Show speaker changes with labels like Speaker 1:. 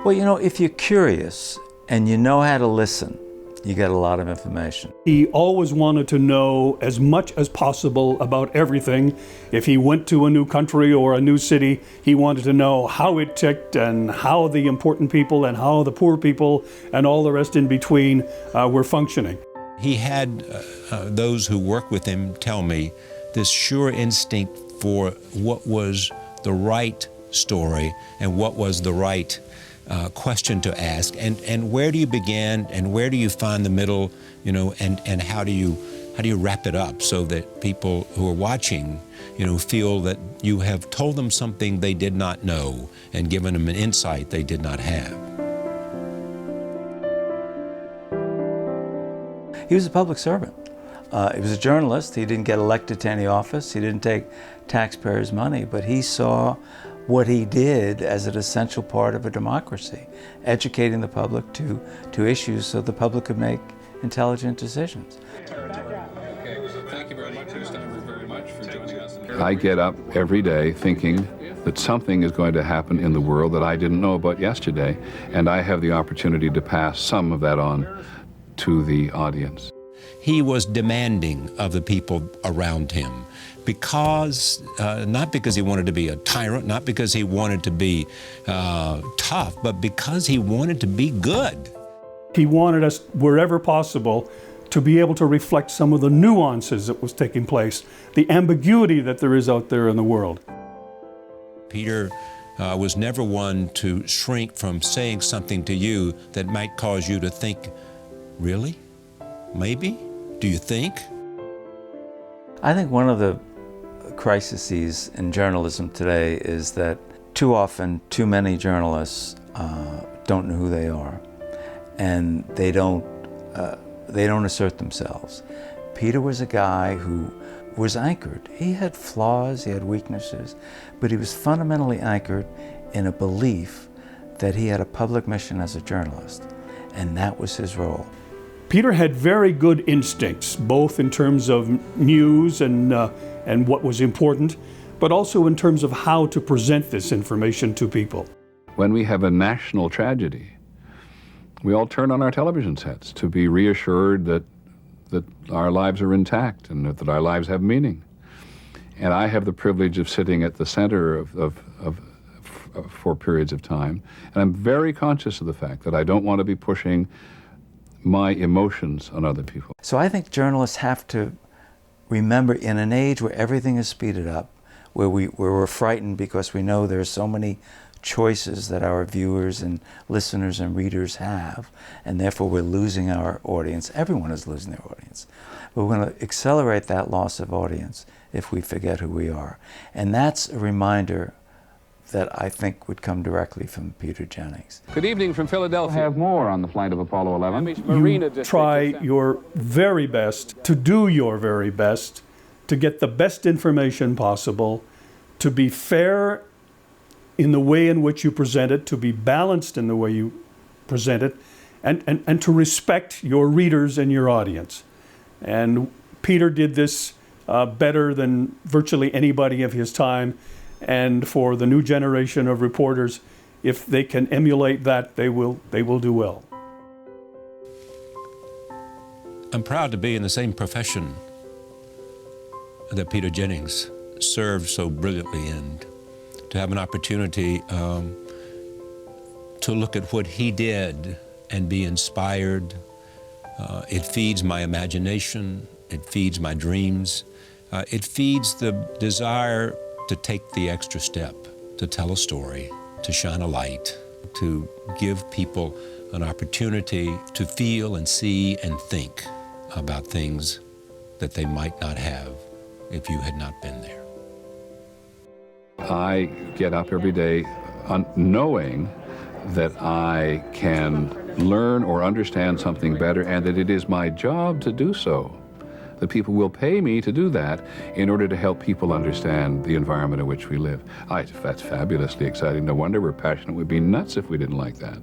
Speaker 1: Well, you know, if you're curious and you know how to listen, you get a lot of information.
Speaker 2: He always wanted to know as much as possible about everything. If he went to a new country or a new city, he wanted to know how it ticked and how the important people and how the poor people and all the rest in between were functioning.
Speaker 3: He had those who worked with him tell me this sure instinct for what was the right story and what was the right question to ask, and where do you begin and where do you find the middle, you know, and how do you wrap it up so that people who are watching, you know, feel that you have told them something they did not know and given them an insight they did not have.
Speaker 1: He was a public servant. He was a journalist. He didn't get elected to any office. He didn't take taxpayers' money, but he saw what he did as an essential part of a democracy, educating the public to issues so the public could make intelligent decisions.
Speaker 4: Thank you very much, for joining us.
Speaker 5: I get up every day thinking that something is going to happen in the world that I didn't know about yesterday, and I have the opportunity to pass some of that on to the audience.
Speaker 3: He was demanding of the people around him because, not because he wanted to be a tyrant, not because he wanted to be tough, but because he wanted to be good.
Speaker 2: He wanted us, wherever possible, to be able to reflect some of the nuances that was taking place, the ambiguity that there is out there in the world.
Speaker 3: Peter was never one to shrink from saying something to you that might cause you to think, really? Maybe? Do you think?
Speaker 1: I think one of the crises in journalism today is that too often, too many journalists don't know who they are, and they don't assert themselves. Peter was a guy who was anchored. He had flaws, he had weaknesses, but he was fundamentally anchored in a belief that he had a public mission as a journalist, and that was his role.
Speaker 2: Peter had very good instincts, both in terms of news and what was important, but also in terms of how to present this information to people.
Speaker 5: When we have a national tragedy, we all turn on our television sets to be reassured that our lives are intact and that our lives have meaning. And I have the privilege of sitting at the center for periods of time, and I'm very conscious of the fact that I don't want to be pushing my emotions on other people.
Speaker 1: So I think journalists have to remember, in an age where everything is speeded up, where we're frightened because we know there are so many choices that our viewers and listeners and readers have, and therefore we're losing our audience. Everyone is losing their audience. But we're going to accelerate that loss of audience if we forget who we are. And that's a reminder that I think would come directly from Peter Jennings.
Speaker 4: Good evening from Philadelphia.
Speaker 6: We'll have more on the flight of Apollo 11.
Speaker 2: You try your very best to do your very best to get the best information possible, to be fair in the way in which you present it, to be balanced in the way you present it, and to respect your readers and your audience. And Peter did this better than virtually anybody of his time. And for the new generation of reporters, if they can emulate that, they will do well.
Speaker 3: I'm proud to be in the same profession that Peter Jennings served so brilliantly in, to have an opportunity to look at what he did and be inspired. It feeds my imagination, it feeds my dreams, it feeds the desire to take the extra step, to tell a story, to shine a light, to give people an opportunity to feel and see and think about things that they might not have if you had not been there.
Speaker 5: I get up every day knowing that I can learn or understand something better, and that it is my job to do so. That people will pay me to do that in order to help people understand the environment in which we live. That's fabulously exciting. No wonder we're passionate. We'd be nuts if we didn't like that.